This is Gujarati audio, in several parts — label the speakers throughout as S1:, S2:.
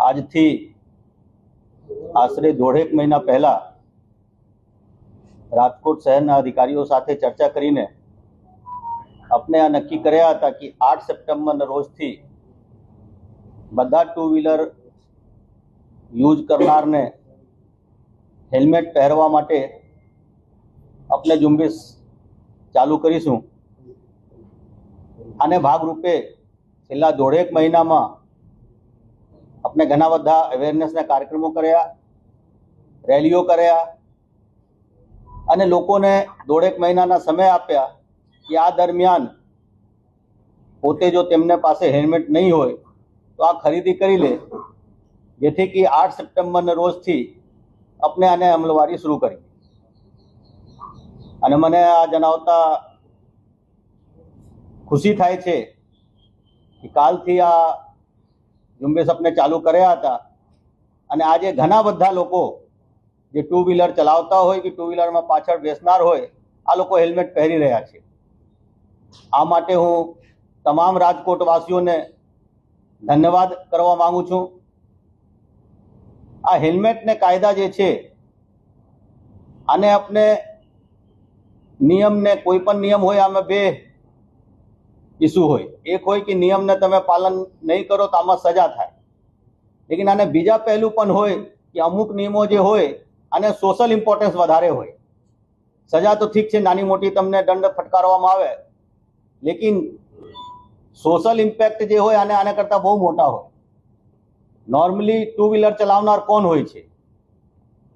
S1: આજથી આશરે દોઢેક મહિના પહેલા રાજકોટ શહેરના અધિકારીઓ સાથે ચર્ચા કરીને આપણે આ નક્કી કર્યા હતા કે 8 સપ્ટેમ્બરના રોજથી બધા ટુ વ્હીલર યુઝ કરનારને હેલ્મેટ પહેરવા માટે આપણે ઝુંબેશ ચાલુ કરીશું। આને ભાગરૂપે છેલ્લા દોઢેક મહિનામાં આપણે ઘણા બધા અવેરનેસના કાર્યક્રમો કર્યા, રેલીઓ કર્યા અને લોકોને દોઢેક મહિનાના સમય આપ્યા કે આ દરમિયાન પોતે જો તેમને પાસે હેલ્મેટ નહીં હોય તો આ ખરીદી કરી લે, જેથી કે 8 સપ્ટેમ્બરના રોજથી આપણે આને અમલવારી શરૂ કરી। અને મને આ જણાવતા ખુશી થાય છે કે કાલથી આ ઝુંબેશ આપણે ચાલુ કર્યા હતા અને આજે ઘણા બધા લોકો જે ટુ વ્હીલર ચલાવતા હોય કે ટુ વ્હીલરમાં પાછળ બેસનાર હોય આ લોકો હેલ્મેટ પહેરી રહ્યા છે। આ માટે હું તમામ રાજકોટવાસીઓને ધન્યવાદ કરવા માંગુ છું। આ હેલ્મેટને કાયદા જે છે આને આપણે નિયમને કોઈ પણ નિયમ હોય આમાં બે ઇસ્યુ હોય। એક હોય કે નિયમને તમે પાલન નહીં કરો તો આમાં સજા થાય, લેકિન આને બીજા પહેલું પણ હોય કે અમુક નિયમો જે હોય આને સોશિયલ ઇમ્પોર્ટન્સ વધારે હોય। સજા તો ઠીક છે, નાની મોટી તમને દંડ ફટકારવામાં આવે, લેકિન સોશિયલ ઇમ્પેક્ટ જે હોય આને કરતાં બહુ મોટા હોય। નોર્મલી ટુ વ્હીલર ચલાવનાર કોણ હોય છે?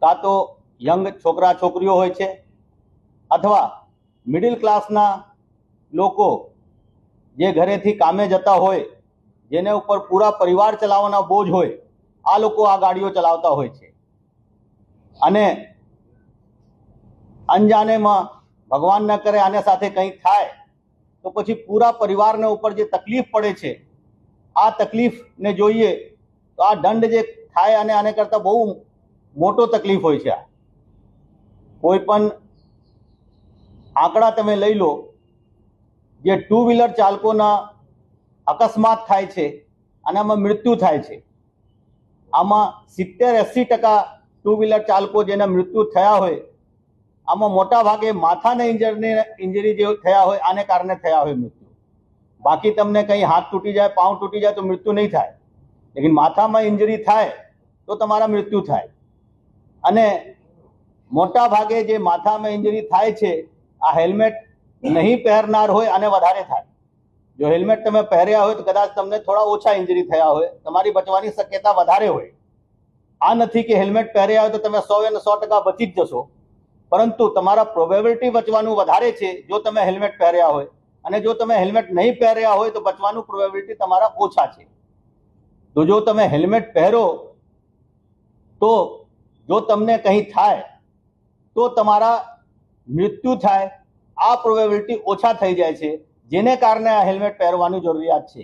S1: કાં તો યંગ છોકરા છોકરીઓ હોય છે અથવા મિડિલ ક્લાસના લોકો જે ઘરેથી કામે જતા હોય, જેને ઉપર પૂરા પરિવાર ચલાવવાના બોજ હોય, આ લોકો આ ગાડીઓ ચલાવતા હોય છે। અને અનજાનેમાં ભગવાન ન કરે આને સાથે કંઈ થાય તો પછી પૂરા પરિવારને ઉપર જે તકલીફ પડે છે આ તકલીફને જોઈએ તો આ દંડ જે થાય અને આને કરતાં બહુ મોટો તકલીફ હોય છે। કોઈ પણ આંકડા તમે લઈ લો, જે ટુ વ્હીલર ચાલકોના અકસ્માત થાય છે અને આમાં મૃત્યુ થાય છે, આમાં 70-80% ટુ વ્હીલર ચાલકો જેના મૃત્યુ થયા હોય આમાં મોટા ભાગે માથાના ઇન્જરી જે થયા હોય આને કારણે થયા હોય મૃત્યુ। બાકી તમને કંઈ હાથ તૂટી જાય, પાઉં તૂટી જાય તો મૃત્યુ નહીં થાય, લેકિન માથામાં ઇન્જરી થાય તો તમારા મૃત્યુ થાય। અને મોટા ભાગે જે માથામાં ઇન્જરી થાય છે આ હેલ્મેટ નહીં પહેરનાર હોય અને વધારે થાય। જો હેલ્મેટ તમે પહેર્યા હોય તો કદાચ તમને થોડા ઓછા ઇન્જરી થયા હોય, તમારી બચવાની શક્યતા વધારે હોય। આ નથી કે હેલ્મેટ પહેર્યા હોય તો તમે 100% બચી જ જશો, પરંતુ તમારા પ્રોબેબિલિટી બચવાનું વધારે છે જો તમે હેલ્મેટ પહેર્યા હોય, અને જો તમે હેલ્મેટ નહીં પહેર્યા હોય તો બચવાનું પ્રોબેબિલિટી તમારા ઓછા છે। તો જો તમે હેલ્મેટ પહેરો તો જો તમને કંઈ થાય તો તમારા મૃત્યુ થાય આ પ્રોબેબિલિટી ઓછા થઈ જાય છે, જેને કારણે આ હેલ્મેટ પહેરવાની જરૂરિયાત છે।